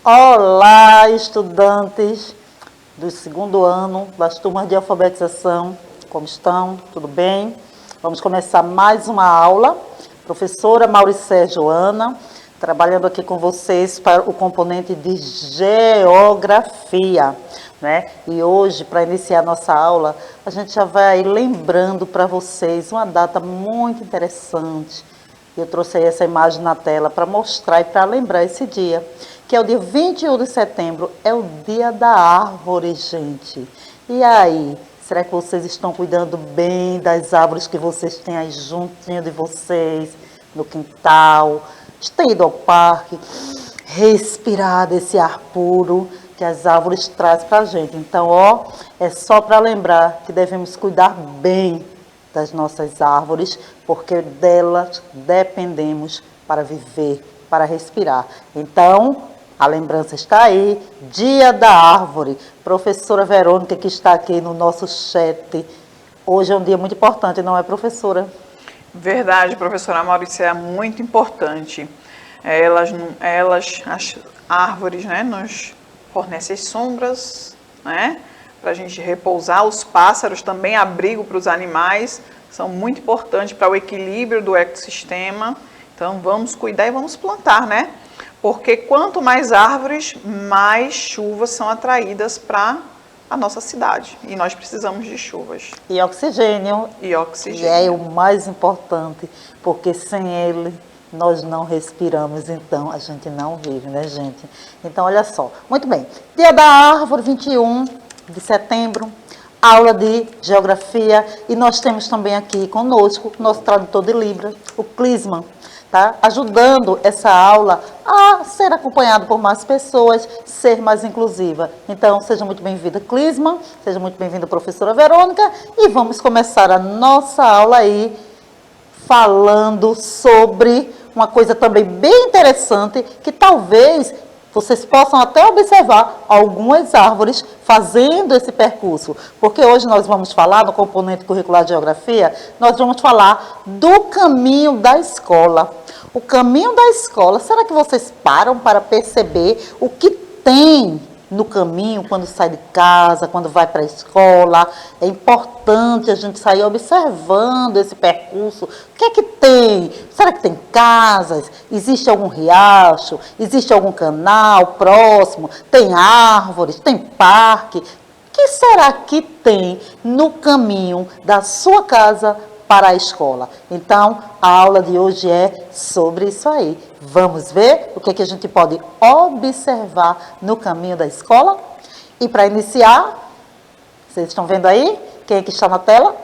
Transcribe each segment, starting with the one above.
Olá, estudantes do segundo ano das turmas de alfabetização. Como estão? Tudo bem? Vamos começar mais uma aula. Professora Mauricé Joana, trabalhando aqui com vocês para o componente de geografia, né? E hoje, para iniciar nossa aula, a gente já vai lembrando para vocês uma data muito interessante. Eu trouxe aí essa imagem na tela para mostrar e para lembrar esse dia, que é o dia 21 de setembro, é o dia da árvore, gente. E aí, será que vocês estão cuidando bem das árvores que vocês têm aí juntinho de vocês, no quintal? Têm ido ao parque, respirado esse ar puro que as árvores trazem para a gente. Então, ó, é só para lembrar que devemos cuidar bem das nossas árvores, porque delas dependemos para viver, para respirar. Então, a lembrança está aí, Dia da Árvore. Professora Verônica, que está aqui no nosso chat. Hoje é um dia muito importante, não é, professora? Verdade, professora Mauricé, é muito importante. As árvores, né, nos fornecem sombras, né, para a gente repousar. Os pássaros também, abrigo para os animais, são muito importantes para o equilíbrio do ecossistema. Então, vamos cuidar e vamos plantar, né? Porque quanto mais árvores, mais chuvas são atraídas para a nossa cidade. E nós precisamos de chuvas. E oxigênio. E oxigênio. E é o mais importante, porque sem ele nós não respiramos, então a gente não vive, né, gente? Então, olha só. Muito bem. Dia da Árvore, 21 de setembro, aula de geografia. E nós temos também aqui conosco o nosso tradutor de Libras, o Clisman, tá? Ajudando essa aula a ser acompanhada por mais pessoas, ser mais inclusiva. Então, seja muito bem-vinda, Clisman, seja muito bem-vinda, professora Verônica, e vamos começar a nossa aula aí falando sobre uma coisa também bem interessante, que talvez vocês possam até observar algumas árvores fazendo esse percurso, porque hoje nós vamos falar, no componente curricular de geografia, nós vamos falar do caminho da escola. O caminho da escola, será que vocês param para perceber o que tem no caminho quando sai de casa, quando vai para a escola? É importante a gente sair observando esse percurso. O que é que tem? Será que tem casas? Existe algum riacho? Existe algum canal próximo? Tem árvores? Tem parque? O que será que tem no caminho da sua casa para a escola? Então, a aula de hoje é sobre isso aí. Vamos ver o que é que a gente pode observar no caminho da escola? E para iniciar, vocês estão vendo aí? Quem é que está na tela?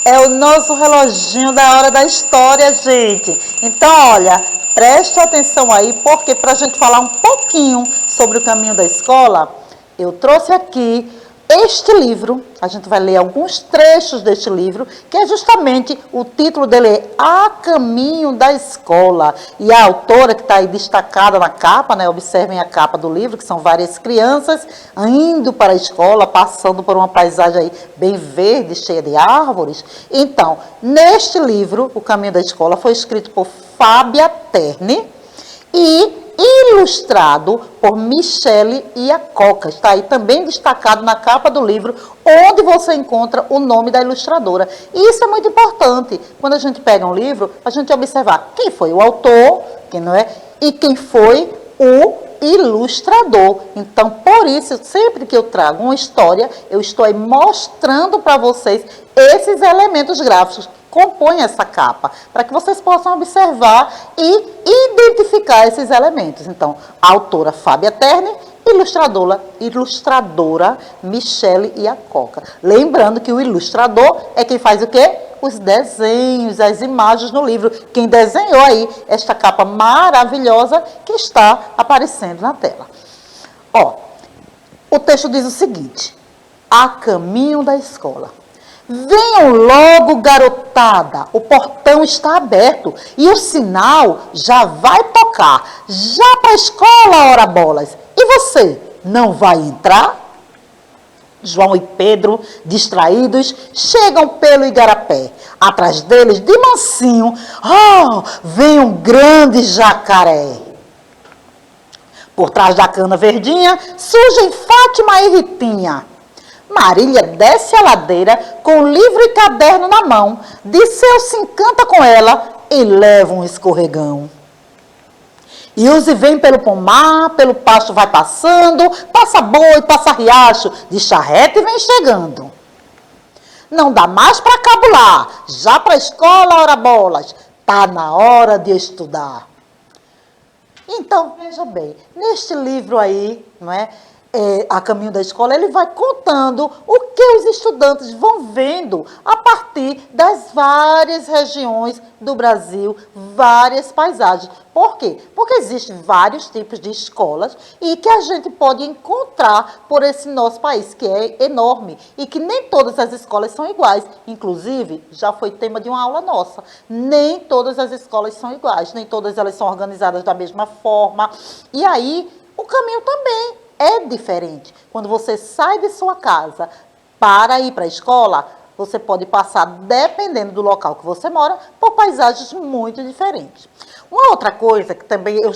É o nosso reloginho da hora da história, gente. Então, olha, preste atenção aí, porque para a gente falar um pouquinho sobre o caminho da escola, eu trouxe aqui este livro. A gente vai ler alguns trechos deste livro, que é justamente, o título dele é A Caminho da Escola. E a autora, que está aí destacada na capa, né? Observem a capa do livro, que são várias crianças indo para a escola, passando por uma paisagem aí bem verde, cheia de árvores. Então, neste livro, O Caminho da Escola, foi escrito por Fábia Terne e ilustrado por Michele Iacoca. Está aí também destacado na capa do livro, onde você encontra o nome da ilustradora. E isso é muito importante. Quando a gente pega um livro, a gente observar quem foi o autor, quem não é, e quem foi o ilustrador. Então, por isso, sempre que eu trago uma história, eu estou aí mostrando para vocês esses elementos gráficos que compõem essa capa, para que vocês possam observar e identificar esses elementos. Então, a autora Fábia Terne, ilustradora Michele Iacoca. Lembrando que o ilustrador é quem faz o quê? Os desenhos, as imagens no livro. Quem desenhou aí esta capa maravilhosa que está aparecendo na tela. Ó, o texto diz o seguinte: A Caminho da Escola. Venham logo, garotada, o portão está aberto e o sinal já vai tocar. Já para a escola, ora bolas. E você, não vai entrar? João e Pedro, distraídos, chegam pelo igarapé. Atrás deles, de mansinho, vem um grande jacaré. Por trás da cana verdinha, surgem Fátima e Ritinha. Marília desce a ladeira com livro e caderno na mão. Disseu se encanta com ela e leva um escorregão. Ilse vem pelo pomar, pelo pasto vai passando, passa boi, passa riacho, de charrete vem chegando. Não dá mais para cabular, já para a escola, ora bolas, tá na hora de estudar. Então, veja bem, neste livro aí, não é? A Caminho da Escola, ele vai contando o que os estudantes vão vendo a partir das várias regiões do Brasil, várias paisagens. Por quê? Porque existem vários tipos de escolas e que a gente pode encontrar por esse nosso país, que é enorme, e que nem todas as escolas são iguais. Inclusive, já foi tema de uma aula nossa, nem todas as escolas são iguais, nem todas elas são organizadas da mesma forma. E aí, o caminho também é diferente. Quando você sai de sua casa para ir para a escola, você pode passar, dependendo do local que você mora, por paisagens muito diferentes. Uma outra coisa que também eu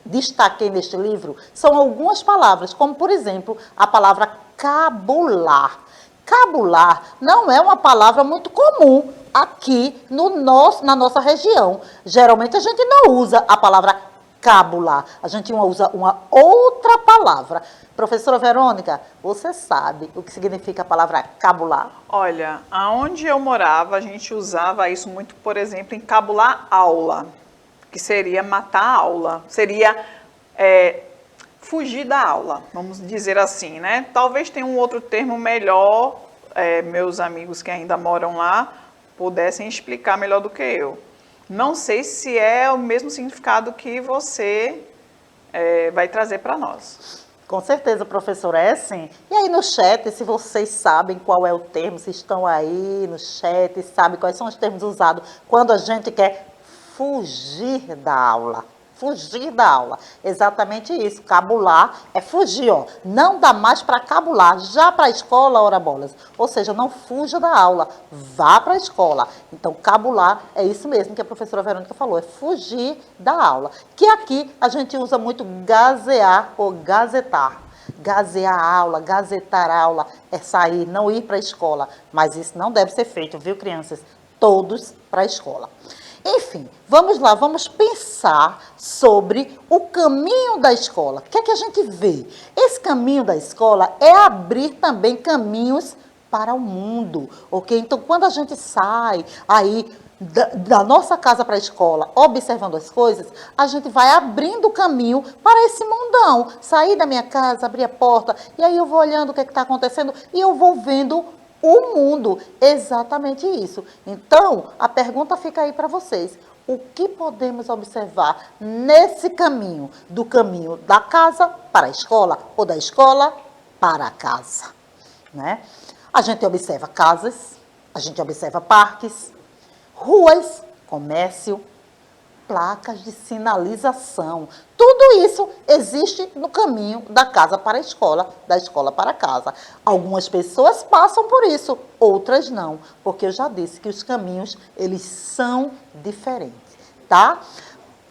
destaquei neste livro, são algumas palavras, como, por exemplo, a palavra cabular. Cabular não é uma palavra muito comum aqui na nossa região. Geralmente a gente não usa a palavra cabular. A gente usa uma outra palavra. Professora Verônica, você sabe o que significa a palavra cabular? Olha, aonde eu morava, a gente usava isso muito, por exemplo, em cabular aula, que seria matar a aula, seria fugir da aula, vamos dizer assim, né? Talvez tenha um outro termo melhor, meus amigos que ainda moram lá pudessem explicar melhor do que eu. Não sei se é o mesmo significado que você vai trazer para nós. Com certeza, professora, é sim. E aí no chat, se vocês sabem qual é o termo, se estão aí no chat, sabem quais são os termos usados quando a gente quer fugir da aula. Fugir da aula. Exatamente isso. Cabular é fugir, ó. Não dá mais para cabular. Já para a escola, ora bolas. Ou seja, não fuja da aula. Vá para a escola. Então, cabular é isso mesmo que a professora Verônica falou. É fugir da aula. Que aqui a gente usa muito gazear ou gazetar. Gazear a aula, gazetar a aula é sair, não ir para a escola. Mas isso não deve ser feito, viu, crianças? Todos para a escola. Enfim, vamos lá, vamos pensar sobre o caminho da escola. O que é que a gente vê? Esse caminho da escola é abrir também caminhos para o mundo, ok? Então, quando a gente sai aí da nossa casa para a escola, observando as coisas, a gente vai abrindo o caminho para esse mundão. Sair da minha casa, abrir a porta, e aí eu vou olhando o que está acontecendo e eu vou vendo o mundo, exatamente isso. Então, a pergunta fica aí para vocês. O que podemos observar nesse caminho, do caminho da casa para a escola ou da escola para a casa, né? A gente observa casas, a gente observa parques, ruas, comércio, placas de sinalização. Tudo isso existe no caminho da casa para a escola, da escola para a casa. Algumas pessoas passam por isso, outras não, porque eu já disse que os caminhos, eles são diferentes, tá?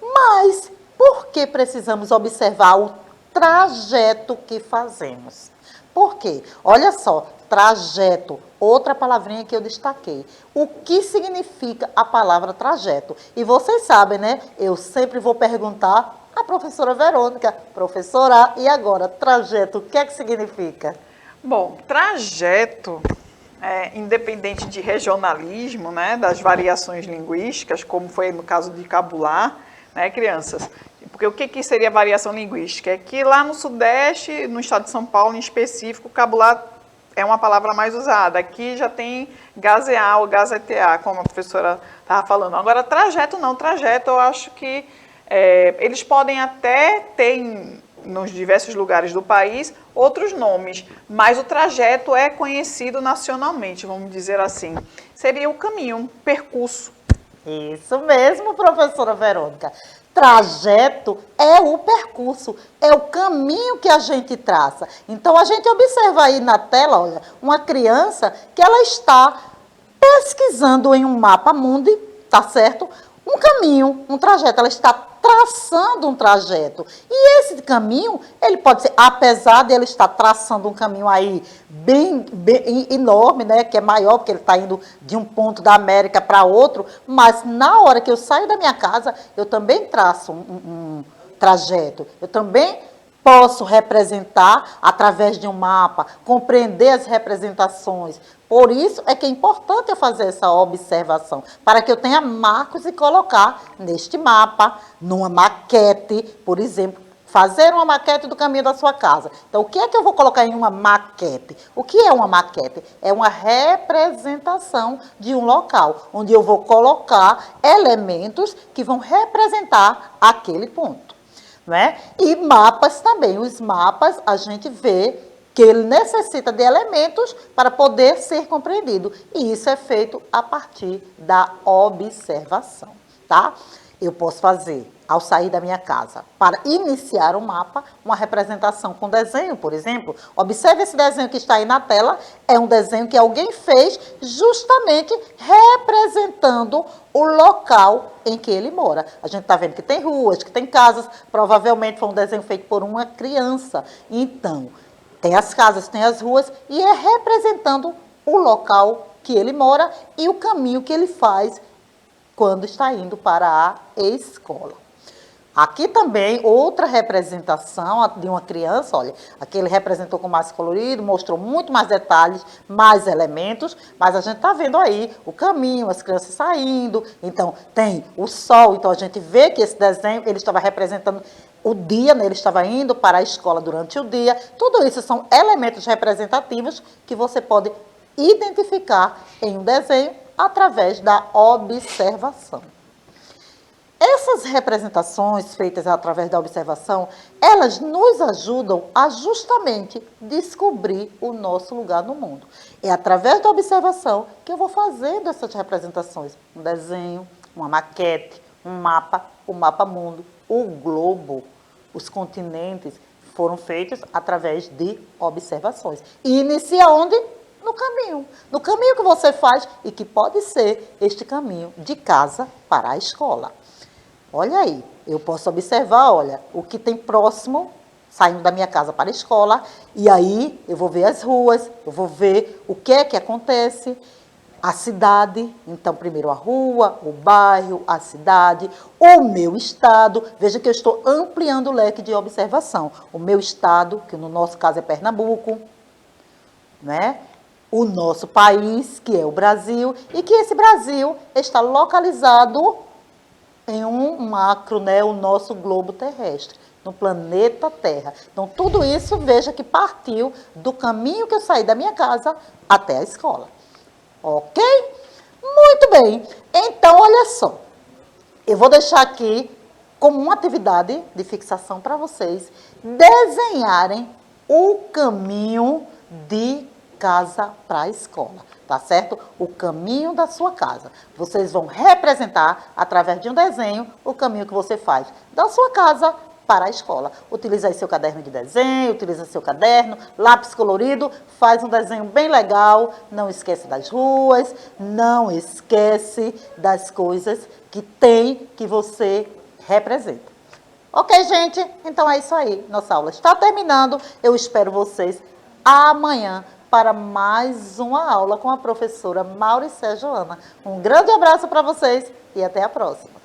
Mas por que precisamos observar o trajeto que fazemos? Por quê? Olha só, trajeto, outra palavrinha que eu destaquei. O que significa a palavra trajeto? E vocês sabem, né? Eu sempre vou perguntar à professora Verônica, professora, e agora, trajeto, o que é que significa? Bom, trajeto, independente de regionalismo, né, das variações linguísticas, como foi no caso de cabular, né, crianças? Porque o que seria variação linguística? É que lá no Sudeste, no estado de São Paulo em específico, cabular é uma palavra mais usada. Aqui já tem gazear ou gazetear, como a professora estava falando. Agora, trajeto não. Trajeto, eu acho que eles podem até ter, nos diversos lugares do país, outros nomes, mas o trajeto é conhecido nacionalmente, vamos dizer assim. Seria o caminho, percurso. Isso mesmo, professora Verônica. Trajeto é o percurso, é o caminho que a gente traça. Então, a gente observa aí na tela, olha, uma criança que ela está pesquisando em um mapa mundi, tá certo? Um caminho, um trajeto, ela está traçando um trajeto. E esse caminho, ele pode ser, apesar de ele estar traçando um caminho aí bem enorme, né, que é maior, porque ele está indo de um ponto da América para outro, mas na hora que eu saio da minha casa, eu também traço um trajeto. Eu também posso representar através de um mapa, compreender as representações. Por isso é que é importante eu fazer essa observação, para que eu tenha marcos e colocar neste mapa, numa maquete, por exemplo, fazer uma maquete do caminho da sua casa. Então, o que é que eu vou colocar em uma maquete? O que é uma maquete? É uma representação de um local, onde eu vou colocar elementos que vão representar aquele ponto. Não é? E mapas também. Os mapas, a gente vê que ele necessita de elementos para poder ser compreendido. E isso é feito a partir da observação, tá? Eu posso fazer, ao sair da minha casa, para iniciar o mapa, uma representação com desenho, por exemplo. Observe esse desenho que está aí na tela, é um desenho que alguém fez justamente representando o local em que ele mora. A gente está vendo que tem ruas, que tem casas, provavelmente foi um desenho feito por uma criança. Então, tem as casas, tem as ruas, e é representando o local que ele mora e o caminho que ele faz quando está indo para a escola. Aqui também outra representação de uma criança, olha, aqui ele representou com mais colorido, mostrou muito mais detalhes, mais elementos, mas a gente está vendo aí o caminho, as crianças saindo, então tem o sol, então a gente vê que esse desenho, ele estava representando o dia, né, ele estava indo para a escola durante o dia, tudo isso são elementos representativos que você pode identificar em um desenho através da observação. Essas representações feitas através da observação, elas nos ajudam a justamente descobrir o nosso lugar no mundo. É através da observação que eu vou fazendo essas representações. Um desenho, uma maquete, um mapa, o mapa mundo, o globo, os continentes foram feitos através de observações. E inicia onde? No caminho. No caminho que você faz e que pode ser este caminho de casa para a escola. Olha aí, eu posso observar, olha, o que tem próximo, saindo da minha casa para a escola, e aí eu vou ver as ruas, eu vou ver o que é que acontece, a cidade, então primeiro a rua, o bairro, a cidade, o meu estado. Veja que eu estou ampliando o leque de observação. O meu estado, que no nosso caso é Pernambuco, né? O nosso país, que é o Brasil, e que esse Brasil está localizado em um macro, né, o nosso globo terrestre, no planeta Terra. Então, tudo isso, veja que partiu do caminho que eu saí da minha casa até a escola. Ok? Muito bem. Então, olha só. Eu vou deixar aqui como uma atividade de fixação para vocês desenharem o caminho de casa para a escola, tá certo? O caminho da sua casa. Vocês vão representar, através de um desenho, o caminho que você faz da sua casa para a escola. Utiliza aí seu caderno de desenho, utiliza seu caderno, lápis colorido, faz um desenho bem legal, não esquece das ruas, não esquece das coisas que tem, que você representa. Ok, gente? Então é isso aí. Nossa aula está terminando. Eu espero vocês amanhã para mais uma aula com a professora Mauricéia Joana. Um grande abraço para vocês e até a próxima.